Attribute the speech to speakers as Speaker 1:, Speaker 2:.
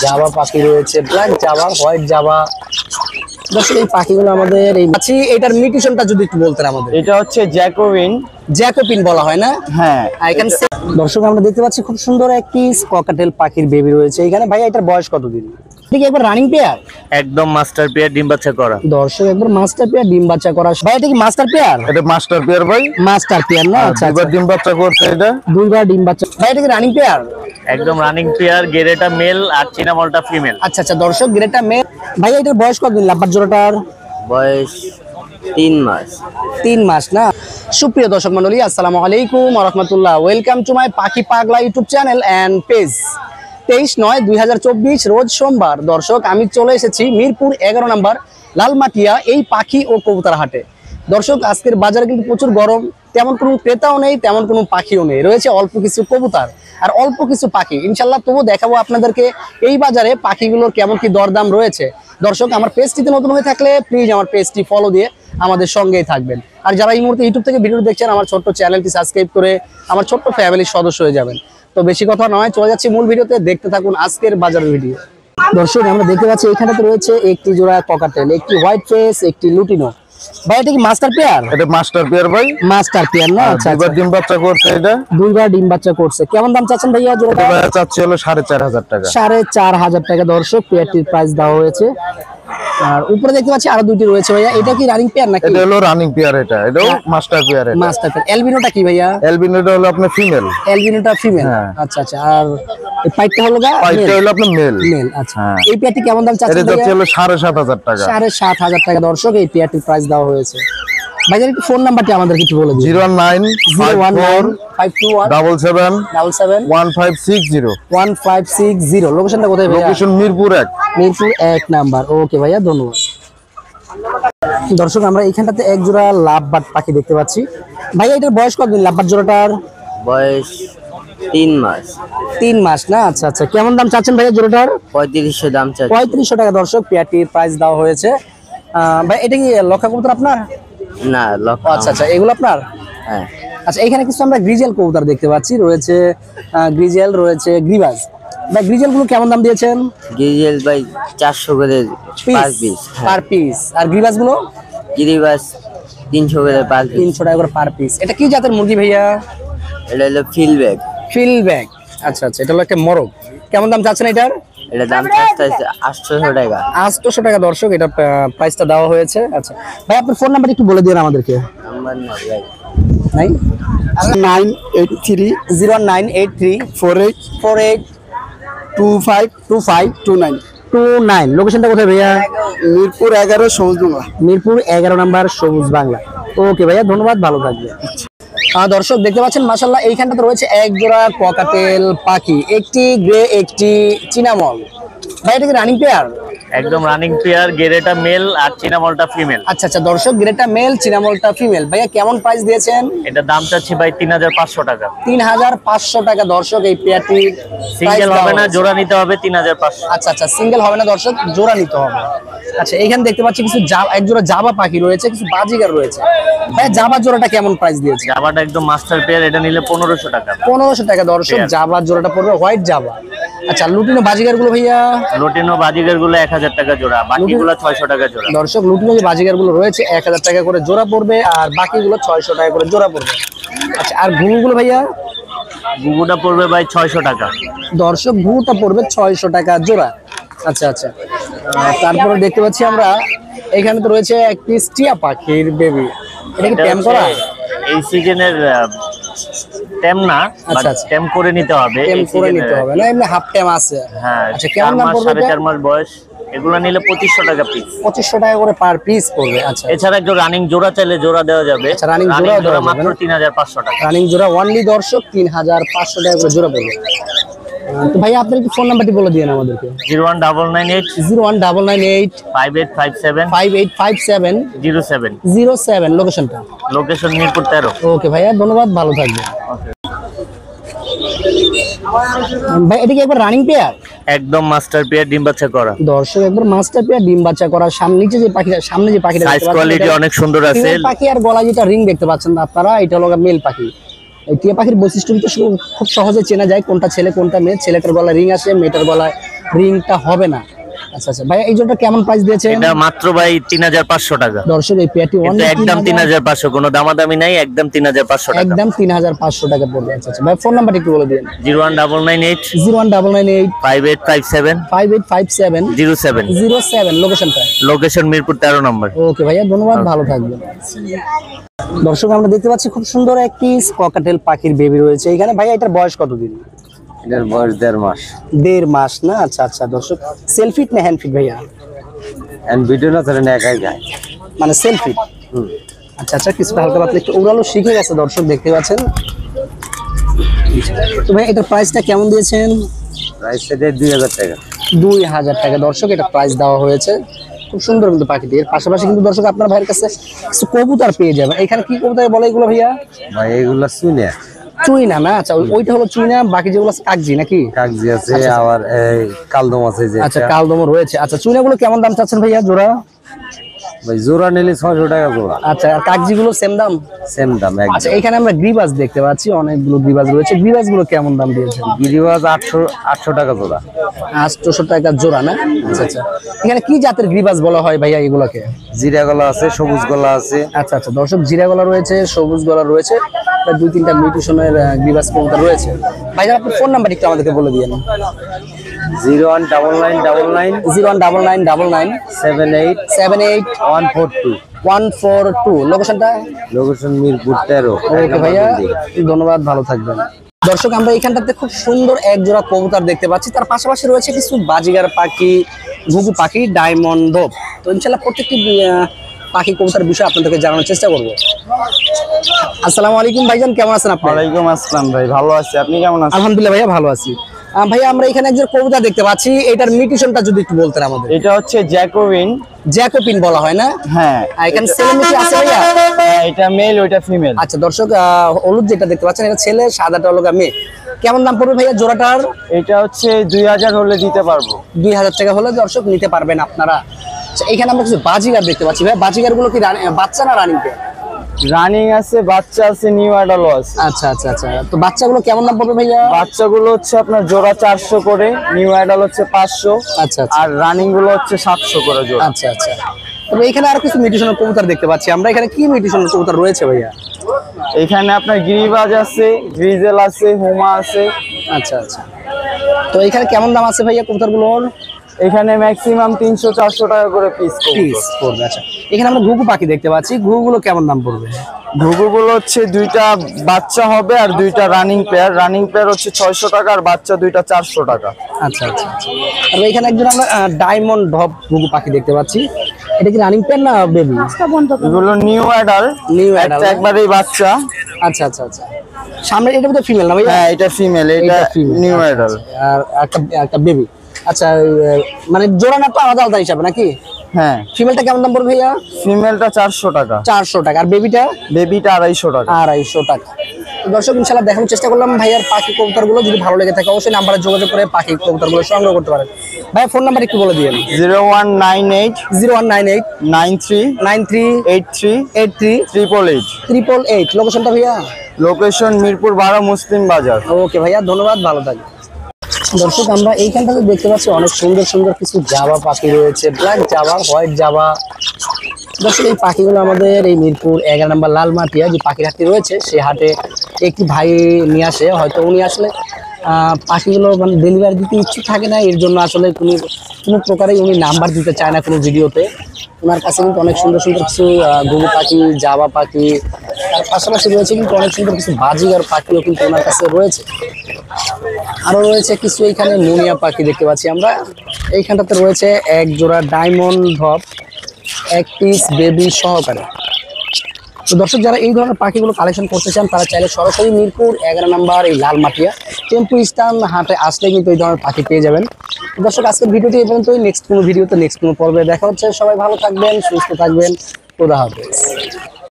Speaker 1: Java পাখি রয়েছে, black Java, white Java. দর্শক এই পাখিগুলো আমাদের এই এটার মিউটেশনটা যদি একটু বলতেন আমাদের।
Speaker 2: এটা হচ্ছে
Speaker 1: জ্যাকোবিন বলা হয় না?
Speaker 2: হ্যাঁ।
Speaker 1: এখানে দর্শক আমরা দেখতে পাচ্ছি খুব সুন্দর একটি ককাটেল পাখির বেবি রয়েছে এখানে। ভাই এটার বয়স কতদিন? ঠিক একবার রানিং পেয়ার,
Speaker 2: একদম মাস্টার পেয়ার, ডিম বাচ্চা করা।
Speaker 1: দর্শক একবার মাস্টার পেয়ার, ডিম বাচ্চা করা। ভাই এটা কি মাস্টার পেয়ার?
Speaker 2: এটা মাস্টার পেয়ার ভাই,
Speaker 1: মাস্টার পেয়ার না? আচ্ছা,
Speaker 2: দুইবার ডিম বাচ্চা করছে, এটা
Speaker 1: দুইবার ডিম বাচ্চা। ভাই এটা কি রানিং পেয়ার?
Speaker 2: একদম রানিং পেয়ার, গেরেটা মেল আর চিনামলটা ফিমেল।
Speaker 1: আচ্ছা আচ্ছা দর্শক গ্রেটা মেল। ভাই এটার বয়স কতদিন লাভবার জোড়াটার?
Speaker 2: বয়স 3 মাস।
Speaker 1: 3 মাস না? সুপ্রিয় দর্শক মণ্ডলী, আসসালামু আলাইকুম ওয়া রাহমাতুল্লাহ। ওয়েলকাম টু মাই পাখি পাগলা ইউটিউব চ্যানেল এন্ড পেজ। 23/9/2024 রোজ সোমবার। দর্শক আমি চলে এসেছি মিরপুর 11 নম্বর লালমাটিয়া এই পাখি ও কবুতর হাটে। দর্শক আজকের বাজারে কিন্তু প্রচুর গরম, তেমন কোনো ক্রেতাও নেই, তেমন কোনো পাখিও নেই, রয়েছে অল্প কিছু কবুতর আর অল্প কিছু পাখি। ইনশাল্লাহ তবু দেখাবো আপনাদেরকে এই বাজারে পাখিগুলোর কেমন কি দরদাম রয়েছে। দর্শক আমার পেজটিতে নতুন হয়ে থাকলে প্লিজ আমার পেজটি ফলো দিয়ে আমাদের সঙ্গেই থাকবেন। আর যারা এই মুহূর্তে ইউটিউব থেকে ভিডিও দেখছেন আমার ছোট্ট চ্যানেলটি সাবস্ক্রাইব করে আমার ছোট্ট ফ্যামিলির সদস্য হয়ে যাবেন। তো বেশি কথা নয়, চলে যাচ্ছি মূল ভিডিওতে, দেখতে থাকুন আজকের বাজারের ভিডিও। দর্শক আমরা দেখতে পাচ্ছি এখানেতে রয়েছে একটি জোড়া ককাটেল, একটি হোয়াইট ফেস, একটি লুটিনো। ভাই এটা কি মাস্টার পেয়ার?
Speaker 2: এটা মাস্টার পেয়ার ভাই,
Speaker 1: মাস্টার পেয়ার না? আচ্ছা,
Speaker 2: দুইবার ডিম বাচ্চা করছে, এটা
Speaker 1: দুইবার ডিম বাচ্চা করছে। কেমন দাম চাচ্ছেন ভাইয়া জোড়াটা?
Speaker 2: এটা চাচ্ছি হলো 4,500 টাকা।
Speaker 1: 4,500 টাকা দর্শক পেয়ারটির প্রাইস দেওয়া হয়েছে। আর উপরে দেখতে পাচ্ছি আরো দুইটি রয়েছে ভাইয়া। এটা কি রানিং পেয়ার নাকি?
Speaker 2: এটা হলো রানিং পেয়ার, এটাও মাস্টার পেয়ার।
Speaker 1: Master pair. এলবিনোটা কি ভাইয়া?
Speaker 2: এলবিনোটা হলো আপনার ফিমেল।
Speaker 1: এলবিনোটা ফিমেল। আচ্ছা আচ্ছা। আর এই পাইটটা হলো
Speaker 2: পাইটটা হলো আপনার মেল।
Speaker 1: মেল। আচ্ছা। এই পেয়ারটি কেমন দাম চাচ্ছেন
Speaker 2: এটা চাচ্ছি হলো 7,500 টাকা।
Speaker 1: 7,500 টাকা দর্শক এই পেয়ারটির প্রাইস দেওয়া হয়েছে। ভাইজান একটু ফোন নাম্বারটি আমাদের কিছু বলে দিন।
Speaker 2: 0195477771560।
Speaker 1: 1560। লোকেশনটা কোথায় ভাইয়া?
Speaker 2: লোকেশন মিরপুর 1।
Speaker 1: মিরপুর 1 নাম্বার। ওকে ভাইয়া, ধন্যবাদ। দর্শক আমরা এইখানটাতে এক জোড়া লাভবার্ড পাখি দেখতে পাচ্ছি। ভাইয়া এটার বয়স কতদিন লাভবার্ড জোড়াটার?
Speaker 3: বয়স 3 মাস।
Speaker 1: 3 মাস না? আচ্ছা আচ্ছা। কেমন দাম চাচ্ছেন ভাইয়া জোড়াটার?
Speaker 3: 3500 দাম চাচ্ছি।
Speaker 1: 3500 টাকা দর্শক পেয়ারটির প্রাইস দেওয়া হয়েছে। ভাই এটা কি লক্ষা কবুতর আপনার?
Speaker 3: না, লক্ষ।
Speaker 1: আচ্ছা আচ্ছা, এগুলো আপনার?
Speaker 3: হ্যাঁ।
Speaker 1: আচ্ছা, এখানে কিছু আমরা গ্রিজেল কবুতর দেখতে পাচ্ছি, রয়েছে গ্রিজেল, রয়েছে গ্রিবাজ। ভাই গ্রিজেল গুলো কেমন দাম দিয়েছেন?
Speaker 3: গিরিবাস ভাই 400 করে পার পিস।
Speaker 1: Per piece. আর গ্রিবাজ গুলো?
Speaker 3: গিরিবাস 300 করে পার পিস।
Speaker 1: 300 টাকা করে পার পিস। এটা কি জাতের মুরগি ভাইয়া?
Speaker 3: এটা হলো ফিলব্যাক।
Speaker 1: ফিলব্যাক। আচ্ছা আচ্ছা, এটা হলো একটা মরগ। কেমন দাম চাচ্ছেন এটার?
Speaker 3: এটা দাম চাচ্ছে 800 টাকা।
Speaker 1: 800 টাকা দর্শক এটা প্রাইসটা দেওয়া হয়েছে। আচ্ছা ভাই আপনার ফোন নাম্বার একটু বলে দিন আমাদেরকে।
Speaker 3: নাম্বার না ভাই।
Speaker 1: 983 0983 48 2529। লোকেশনটা কোথায় ভাইয়া?
Speaker 2: মিরপুর 11 সবুজ বাংলা।
Speaker 1: মিরপুর 11 নম্বর সবুজ বাংলা। ওকে ভাইয়া, ধন্যবাদ, ভালো থাকবে। দর্শক দেখতে পাচ্ছেন মাশাআল্লাহ এইখানটাতে রয়েছে এক জোড়া ককাটেল পাখি, একটি গ্রে, একটি চিনামল। ভাই এটা কি রানিং পেয়ার?
Speaker 2: একদম রানিং পেয়ার, গেরেটা মেল আর চিনামলটা ফিমেল।
Speaker 1: আচ্ছা আচ্ছা দর্শক গ্রেটা মেল, চিনামলটা ফিমেল। ভাইয়া কেমন প্রাইস দিয়েছেন?
Speaker 2: এটা দাম চাচ্ছি ভাই 3,500 টাকা।
Speaker 1: 3,500 টাকা দর্শক এই পেয়ারটির
Speaker 2: সিঙ্গেল হবে না, জোড়া নিতে হবে 3,500।
Speaker 1: আচ্ছা আচ্ছা, সিঙ্গেল হবে না দর্শক, জোড়া নিতে হবে। আচ্ছা, এখানে দেখতে পাচ্ছি কিছু এক জোড়া জাভা পাখি রয়েছে, কিছু বাজিগার রয়েছে। ভাই জাভা জোড়াটা কেমন প্রাইস দিয়েছে?
Speaker 2: জাভাটা একদম মাস্টার পেয়ার, এটা নিলে 1500 টাকা।
Speaker 1: 1500 টাকা দর্শক জাভা জোড়াটা পড়বে, হোয়াইট জাভা। আচ্ছা, লুটিনো বাজিগার গুলো ভাইয়া?
Speaker 2: লুটিনো বাজিগার গুলো 1000 টাকা জোড়া, বাকিগুলো 600 টাকা জোড়া।
Speaker 1: দর্শক লুটিনো যে বাজিগার গুলো রয়েছে 1000 টাকা করে জোড়া পড়বে, আর বাকিগুলো 600 টাকা করে জোড়া পড়বে। আচ্ছা, আর ঘুঘুগুলো ভাইয়া?
Speaker 2: ঘুঘুটা পড়বে ভাই 600 টাকা
Speaker 1: দর্শক, ঘুঘুটা পড়বে 600 টাকা জোড়া। আচ্ছা আচ্ছা। তারপরে দেখতে পাচ্ছি আমরা এখানে তো রয়েছে একটি টিয়া পাখির বেবি। এটা কি ট্যাম করা?
Speaker 2: এই সিজনের ট্যাম না,
Speaker 1: আচ্ছা আচ্ছা,
Speaker 2: ট্যাম করে নিতে হবে।
Speaker 1: ট্যাম করে নিতে হবে না, এমনি হাফ ট্যাম আছে।
Speaker 2: হ্যাঁ।
Speaker 1: আচ্ছা, কেমন দাম পড়বে?
Speaker 2: 4.5 মাস বয়স। এগুলো নিলে 2500 টাকা পিস।
Speaker 1: 2500 টাকা করে পার পিস পড়বে। আচ্ছা,
Speaker 2: এছাড়া একটু রানিং জোড়া চাইলে জোড়া দেওয়া যাবে।
Speaker 1: আচ্ছা, রানিং জোড়া দেওয়া যাবে
Speaker 2: মাত্র 3,500 টাকা।
Speaker 1: রানিং জোড়া অনলি দর্শক 3,500 টাকা করে জোড়া পড়বে। তো ভাই আপনার একটু ফোন নাম্বারটি বলে দিন আমাদেরকে।
Speaker 2: 01998
Speaker 1: 01998
Speaker 2: 5857
Speaker 1: 5857
Speaker 2: 07।
Speaker 1: লোকেশনটা?
Speaker 2: লোকেশন মিরপুর 13।
Speaker 1: ওকে ভাইয়া, ধন্যবাদ, ভালো থাকবেন। ভাই এটা কি একবার রানিং পেয়ার?
Speaker 2: একদম মাস্টার পেয়ার, ডিম বাচ্চা করা।
Speaker 1: দর্শক একবার মাস্টার পেয়ার, ডিম বাচ্চা করা। সামনে যে পাখিটা
Speaker 2: সাইজ কোয়ালিটি অনেক সুন্দর আছে।
Speaker 1: পাখি আর গলায় যেটা রিং দেখতে পাচ্ছেন আপনারা, এটা হলো মেল পাখি। এই টিয়া পাখির বৈশিষ্ট্য কিন্তু খুব সহজে চেনা যায় কোনটা ছেলে কোনটা মেয়ে। ছেলেটার গলায় রিং আছে, মেয়েটার গলায় রিংটা হবে না। আচ্ছা আচ্ছা ভাই, এই জোড়াটা কেমন প্রাইস দিয়েছেন?
Speaker 2: এটা মাত্র ভাই 3500 টাকা।
Speaker 1: দর্শক এই পেয়ারটি
Speaker 2: কিন্তু একদম 3500, কোনো দামাদামি নাই, একদম 3500 টাকা।
Speaker 1: একদম 3500 টাকা পড়বে। আচ্ছা আচ্ছা ভাই, ফোন নাম্বারটা একটু বলে দিন।
Speaker 2: 01998
Speaker 1: 01998
Speaker 2: 5857
Speaker 1: 5857
Speaker 2: 07।
Speaker 1: 07। লোকেশনটা?
Speaker 2: লোকেশন মিরপুর 13 নম্বর।
Speaker 1: ওকে ভাইয়া, ধন্যবাদ, ভালো থাকবেন। দর্শক আমরা দেখতে পাচ্ছি খুব সুন্দর একটি ককাটেল পাখির বেবি রয়েছে এখানে। ভাইয়া এটার বয়স কতদিন?
Speaker 3: এটার বয়স 1.5 মাস।
Speaker 1: 1.5 মাস না? আচ্ছা আচ্ছা দর্শক, সেলফিট না হ্যান্ড ফিট ভাইয়া?
Speaker 3: এন্ড ভিডিও না ধরেন একাই যায়,
Speaker 1: মানে সেলফিট। আচ্ছা আচ্ছা, কিছুটা হালকা পাতলা একটু উড়ালো শিখে গেছে দর্শক, দেখতে পাচ্ছেন। তো ভাই এটার প্রাইসটা কেমন দিয়েছেন?
Speaker 3: প্রাইস সেটা 2000 টাকা।
Speaker 1: 2000 টাকা দর্শক এটা প্রাইস দেওয়া হয়েছে। খুব সুন্দর কিন্তু পাখিটি। এর পাশাপাশি কিন্তু দর্শক আপনার ভাইয়ের কাছে কিছু কবুতর পেয়ে যাবেন। এখানে কি কবুতর বলে এগুলো ভাইয়া?
Speaker 3: ভাই এগুলা শুনে
Speaker 1: চুইনা না? আচ্ছা ওইটা হলো চুইনা, বাকি যেগুলো আছে কাগজি নাকি?
Speaker 3: কাগজি আছে, আবার এই কালদম আছে যে।
Speaker 1: আচ্ছা কালদম রয়েছে। আচ্ছা চুইনাগুলো কেমন দাম চাচ্ছেন ভাইয়া জোড়া?
Speaker 3: ভাই জোড়া নিলে 600 টাকা জোড়া।
Speaker 1: আচ্ছা আর কাগজিগুলো সেম দাম?
Speaker 3: সেম দাম একদম।
Speaker 1: আচ্ছা এখানে আমরা গ্রিবাজ দেখতে পাচ্ছি, অনেকগুলো গ্রিবাজ রয়েছে। গ্রিবাজ গুলো কেমন দাম দিয়েছেন?
Speaker 3: গিরিবাজ 800 টাকা জোড়া।
Speaker 1: 800 টাকা জোড়া না? আচ্ছা আচ্ছা, এখানে কি জাতের গ্রিবাজ বলা হয় ভাইয়া এগুলোকে?
Speaker 3: জিরা গলা আছে, সবুজ গলা আছে।
Speaker 1: আচ্ছা আচ্ছা দর্শক, জিরা গলা রয়েছে, সবুজ গলা রয়েছে, প্রায় 2-3টা মিউটেশনের গ্রিবাজ কবুতর রয়েছে। ভাইয়া আপনার ফোন নাম্বার একটু আমাদেরকে বলে দিন।
Speaker 3: 01999
Speaker 1: 01999
Speaker 3: 78
Speaker 1: 78
Speaker 3: 142।
Speaker 1: 142। লোকেশনটা?
Speaker 3: লোকেশন মিরপুর 13।
Speaker 1: ওকে ভাইয়া, ধন্যবাদ, ভালো থাকবেন। দর্শক আমরা এখানটাতে খুব সুন্দর এক জোড়া কবুতর দেখতে পাচ্ছি, তার পাশাপাশি রয়েছে কিছু বাজিগার পাখি, ঘুঘু পাখি, ডায়মন্ড ডোভ। তো ইনশাআল্লাহ প্রত্যেকটি পাখি কবুতর বিষয়ে আপনাদেরকে জানানোর চেষ্টা করব। আসসালামু আলাইকুম ভাইজান, কেমন আছেন আপনি?
Speaker 3: ওয়ালাইকুম আসসালাম ভাই, ভালো আছি, আপনি কেমন আছেন?
Speaker 1: আলহামদুলিল্লাহ ভাইয়া, ভালো আছি। ভাইয়া আমরা এখানে একজন কবুতর দেখতে পাচ্ছি, এটার মিউটেশনটা যদি একটু বলতেন আমাদের।
Speaker 3: এটা হচ্ছে জ্যাকোবিন।
Speaker 1: জ্যাকোবিন বলা হয় না?
Speaker 3: হ্যাঁ।
Speaker 1: এখানে ছেলে মেয়ে আছে ভাইয়া?
Speaker 3: এটা মেল, ওইটা ফিমেল।
Speaker 1: আচ্ছা দর্শক, হলুদ যেটা দেখতে পাচ্ছেন এটা ছেলে, সাদাটা হলো মেয়ে। কেমন দাম পড়বে ভাইয়া জোড়াটার?
Speaker 3: এটা হচ্ছে 2000 হলে দিতে পারবো।
Speaker 1: 2000 টাকা হলে দর্শক নিতে পারবেন আপনারা। আচ্ছা এখানে আমরা কিছু বাজিগার দেখতে পাচ্ছি ভাই, বাজিগার গুলো কি বাচ্চা না রানিং পেয়ার?
Speaker 3: রানিং আছে, বাচ্চা আছে, নিউ অ্যাডাল্ট আছে।
Speaker 1: আচ্ছা আচ্ছা আচ্ছা, তো বাচ্চাগুলো কেমন দাম পড়বে ভাইয়া?
Speaker 3: বাচ্চাগুলো হচ্ছে আপনার জোড়া 400 করে, নিউ অ্যাডাল্ট হচ্ছে 500,
Speaker 1: আচ্ছা আচ্ছা
Speaker 3: আর রানিং গুলো হচ্ছে 700 করে জোড়া।
Speaker 1: আচ্ছা আচ্ছা, তবে এখানে আরো কিছু মিউটেশনের কবুতর দেখতে পাচ্ছি আমরা। এখানে কি মিউটেশনের কবুতর রয়েছে ভাইয়া?
Speaker 3: এখানে আপনার গিরিবাজ আছে, গ্রিজেল আছে, হুমা আছে।
Speaker 1: আচ্ছা আচ্ছা, তো এখানে কেমন দাম আছে ভাইয়া কবুতরগুলোর?
Speaker 3: এখানে ম্যাক্সিমাম 300-400 টাকা করে পিস
Speaker 1: পড়বে। আচ্ছা এখানে আমরা ঘুঘু পাখি দেখতে পাচ্ছি, ঘুঘুগুলো কেমন দাম পড়বে?
Speaker 3: ঘুঘুগুলো হচ্ছে 2টা বাচ্চা হবে আর 2টা রানিং পেয়ার। রানিং পেয়ার হচ্ছে 600 টাকা আর বাচ্চা 2টা 400 টাকা।
Speaker 1: আচ্ছা আচ্ছা আচ্ছা, আর এখানে একজন আমরা ডায়মন্ড ডভ ঘুঘু পাখি দেখতে পাচ্ছি। এটা কি রানিং পেয়ার না বেবি?
Speaker 3: এগুলো নিউ অ্যাডাল্ট।
Speaker 1: নিউ অ্যাডাল্ট
Speaker 3: একবারেই বাচ্চা।
Speaker 1: আচ্ছা আচ্ছা আচ্ছা, সামনে এটা বোধহয় ফিমেল না ভাইয়া?
Speaker 3: হ্যাঁ এটা ফিমেল, এটা নিউ অ্যাডাল্ট।
Speaker 1: আর একটা বেবি। আচ্ছা মানে জোড়া না তো আলাদা আলাদা হিসাবে নাকি?
Speaker 3: হ্যাঁ।
Speaker 1: ফিমেলটা কেমন দাম পড়বে ভাইয়া?
Speaker 3: ফিমেলটা 400 টাকা।
Speaker 1: 400 টাকা। আর বেবিটা?
Speaker 3: বেবিটা 250 টাকা।
Speaker 1: 250 টাকা। দর্শক ইনশাআল্লাহ দেখানোর চেষ্টা করলাম ভাইয়ার পাখি কবুতরগুলো। যদি ভালো লেগে থাকে অবশ্যই নাম্বারে যোগাযোগ করে পাখি কবুতরগুলো সংগ্রহ করতে পারেন। ভাই ফোন নাম্বার একটু বলে দিন।
Speaker 3: 0198
Speaker 1: 0198
Speaker 3: 93
Speaker 1: 93
Speaker 3: 83
Speaker 1: 83
Speaker 3: 888।
Speaker 1: 888। লোকেশনটা ভাইয়া?
Speaker 3: লোকেশন মিরপুর 12 মুসলিম বাজার।
Speaker 1: ওকে ভাইয়া, ধন্যবাদ, ভালো থাকবেন। দর্শক আমরা এইখানটাতে দেখতে পাচ্ছি অনেক সুন্দর সুন্দর কিছু জাভা পাখি রয়েছে, ব্ল্যাক জাভা, হোয়াইট জাভা। দর্শক এই পাখিগুলো আমাদের এই মিরপুর 11 নম্বর লালমাটিয়া যে পাখির হাটটি রয়েছে সেই হাটে একটি ভাই নিয়ে আসে। হয়তো উনি আসলে পাখিগুলো মানে ডেলিভারি দিতে ইচ্ছুক থাকে না, এর জন্য আসলে কোনো প্রকারেই উনি নাম্বার দিতে চায় না কোনো ভিডিওতে। ওনার কাছে কিন্তু অনেক সুন্দর সুন্দর কিছু ঘুঘু পাখি, জাভা পাখি, তার পাশাপাশি রয়েছে কিন্তু অনেক সুন্দর কিছু বাজিগার পাখিও কিন্তু ওনার কাছে রয়েছে। আরো রয়েছে কিছু এইখানে মুনিয়া পাখি দেখতে পাচ্ছি আমরা। এইখানটাতে রয়েছে এক জোড়া ডায়মন্ড ডভ, এক পিস বেবি সহকারে। তো দর্শক যারা এই ধরনের পাখিগুলো কালেকশন করতে চান তারা চাইলে সরাসরি মিরপুর 11 নম্বর এই লালমাটিয়া টেম্পু স্টান হাটে আসলে কিন্তু এই ধরনের পাখি পেয়ে যাবেন। দর্শক আজকের ভিডিওটি এই পর্যন্তই। নেক্সট কোনো ভিডিওতে নেক্সট কোনো পর্বে দেখা হচ্ছে। সবাই ভালো থাকবেন, সুস্থ থাকবেন, খোদা হাফেজ।